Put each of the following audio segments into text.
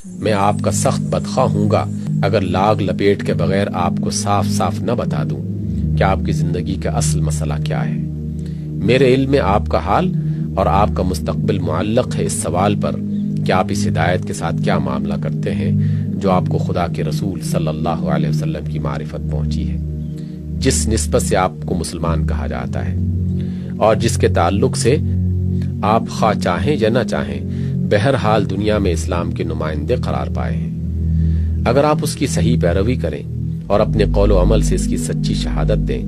میں آپ کا سخت بدخواہ ہوں گا اگر لاگ لپیٹ کے بغیر آپ کو صاف صاف نہ بتا دوں کہ آپ کی زندگی کا اصل مسئلہ کیا ہے۔ میرے علم میں آپ کا حال اور آپ کا مستقبل معلق ہے اس سوال پر کہ آپ اس ہدایت کے ساتھ کیا معاملہ کرتے ہیں جو آپ کو خدا کے رسول صلی اللہ علیہ وسلم کی معرفت پہنچی ہے، جس نسبت سے آپ کو مسلمان کہا جاتا ہے اور جس کے تعلق سے آپ خواہ چاہیں یا نہ چاہیں بہرحال دنیا میں اسلام کے نمائندے قرار پائے ہیں۔ اگر آپ اس کی صحیح پیروی کریں اور اپنے قول و عمل سے اس کی سچی شہادت دیں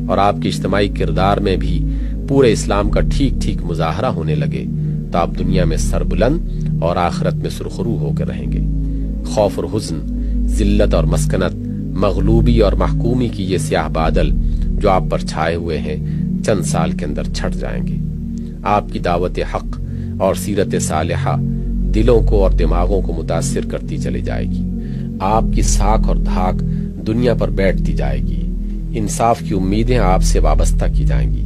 اور آپ کے اجتماعی کردار میں بھی پورے اسلام کا ٹھیک ٹھیک مظاہرہ ہونے لگے تو آپ دنیا میں سربلند اور آخرت میں سرخرو ہو کر رہیں گے۔ خوف اور حزن، ذلت اور مسکنت، مغلوبی اور محکومی کی یہ سیاہ بادل جو آپ پر چھائے ہوئے ہیں چند سال کے اندر چھٹ جائیں گے۔ آپ کی دعوت حق اور سیرت صالحہ دلوں کو اور دماغوں کو متاثر کرتی چلی جائے گی۔ آپ کی ساکھ اور دھاک دنیا پر بیٹھتی جائے گی۔ انصاف کی امیدیں آپ سے وابستہ کی جائیں گی۔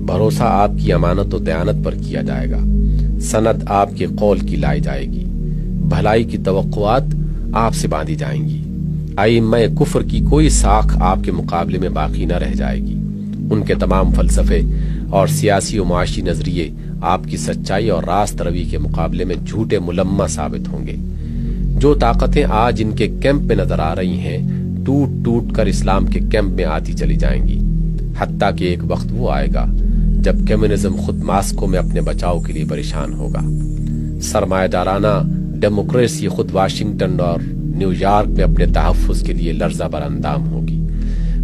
بھروسہ آپ کی امانت و دیانت پر کیا جائے گا۔ سند آپ کے قول کی لائی جائے گی۔ بھلائی کی توقعات آپ سے باندھی جائیں گی۔ ائمہ کفر کی کوئی ساکھ آپ کے مقابلے میں باقی نہ رہ جائے گی۔ ان کے تمام فلسفے اور سیاسی و معاشی نظریے آپ کی سچائی اور راست روی کے مقابلے میں جھوٹے ملمہ ثابت ہوں گے۔ جو طاقتیں آج ان کے کیمپ میں نظر آ رہی ہیں ٹوٹ ٹوٹ کر اسلام کے کیمپ میں آتی چلی جائیں گی، حتیٰ کہ ایک وقت وہ آئے گا جب کمیونزم خود ماسکو میں اپنے بچاؤ کے لیے پریشان ہوگا۔ سرمایہ دارانہ ڈیموکریسی خود واشنگٹن اور نیو یارک میں اپنے تحفظ کے لیے لرزہ بر اندام ہوگی۔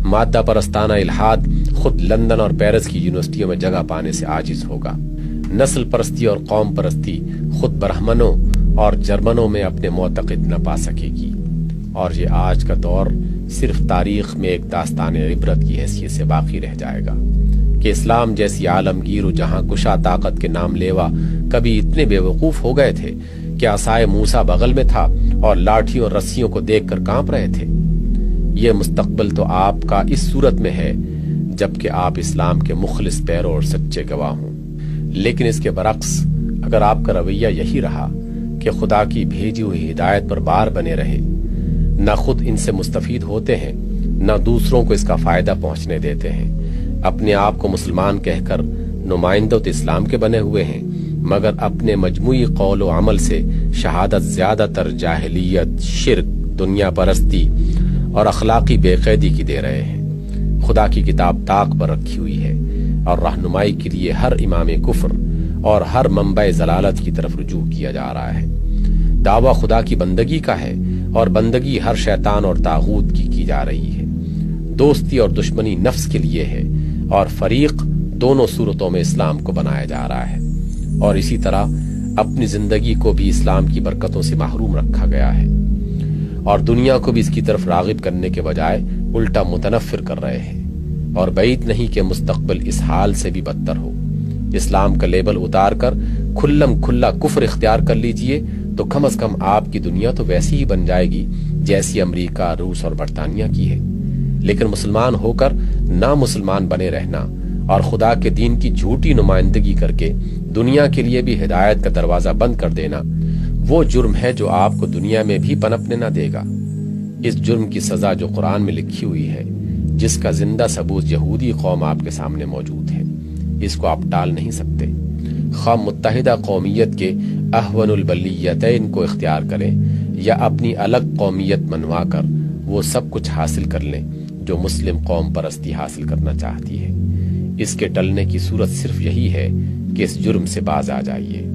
مادہ پرستانہ الحاد خود لندن اور پیرس کی یونیورسٹیوں میں جگہ پانے سے عاجز ہوگا۔ نسل پرستی اور قوم پرستی خود برہمنوں اور جرمنوں میں اپنے معتقد نہ پا سکے گی، اور یہ آج کا دور صرف تاریخ میں ایک داستان عبرت کی حیثیت سے باقی رہ جائے گا کہ اسلام جیسی عالمگیر و جہاں کشا طاقت کے نام لیوا کبھی اتنے بے وقوف ہو گئے تھے کہ عصائے موسیٰ بغل میں تھا اور لاٹھیوں اور رسیوں کو دیکھ کر کانپ رہے تھے۔ یہ مستقبل تو آپ کا اس صورت میں ہے جبکہ آپ اسلام کے مخلص پیرو اور سچے گواہ ہوں، لیکن اس کے برعکس اگر آپ کا رویہ یہی رہا کہ خدا کی بھیجی ہوئی ہدایت پر بار بنے رہے، نہ خود ان سے مستفید ہوتے ہیں نہ دوسروں کو اس کا فائدہ پہنچنے دیتے ہیں، اپنے آپ کو مسلمان کہہ کر نمائندہ اسلام کے بنے ہوئے ہیں، مگر اپنے مجموعی قول و عمل سے شہادت زیادہ تر جاہلیت، شرک، دنیا پرستی اور اخلاقی بے قیدی کی دے رہے ہیں۔ خدا کی کتاب طاق پر رکھی ہوئی ہے اور رہنمائی کے لیے ہر امام کفر اور ہر منبع ضلالت کی طرف رجوع کیا جا رہا ہے۔ دعویٰ خدا کی بندگی کا ہے اور بندگی ہر شیطان اور طاغوت کی جا رہی ہے۔ دوستی اور دشمنی نفس کے لیے ہے اور فریق دونوں صورتوں میں اسلام کو بنایا جا رہا ہے، اور اسی طرح اپنی زندگی کو بھی اسلام کی برکتوں سے محروم رکھا گیا ہے، اور دنیا کو بھی اس کی طرف راغب کرنے کے بجائے الٹا متنفر کر رہے ہیں، اور بعید نہیں کہ مستقبل اس حال سے بھی بدتر ہو۔ اسلام کا لیبل اتار کر کھلم کھلا کفر اختیار کر لیجئے تو کم از کم آپ کی دنیا تو ویسی ہی بن جائے گی جیسی امریکہ، روس اور برطانیہ کی ہے، لیکن مسلمان ہو کر نہ مسلمان بنے رہنا اور خدا کے دین کی جھوٹی نمائندگی کر کے دنیا کے لیے بھی ہدایت کا دروازہ بند کر دینا وہ جرم ہے جو آپ کو دنیا میں بھی پنپنے نہ دے گا۔ اس جرم کی سزا جو قرآن میں لکھی ہوئی ہے، جس کا زندہ ثبوت یہودی قوم آپ کے سامنے موجود ہے، اس کو آپ ٹال نہیں سکتے۔ خواہ متحدہ قومیت کے احون البلیتین کو اختیار کریں یا اپنی الگ قومیت منوا کر وہ سب کچھ حاصل کر لیں جو مسلم قوم پرستی حاصل کرنا چاہتی ہے، اس کے ٹلنے کی صورت صرف یہی ہے کہ اس جرم سے باز آ جائیے۔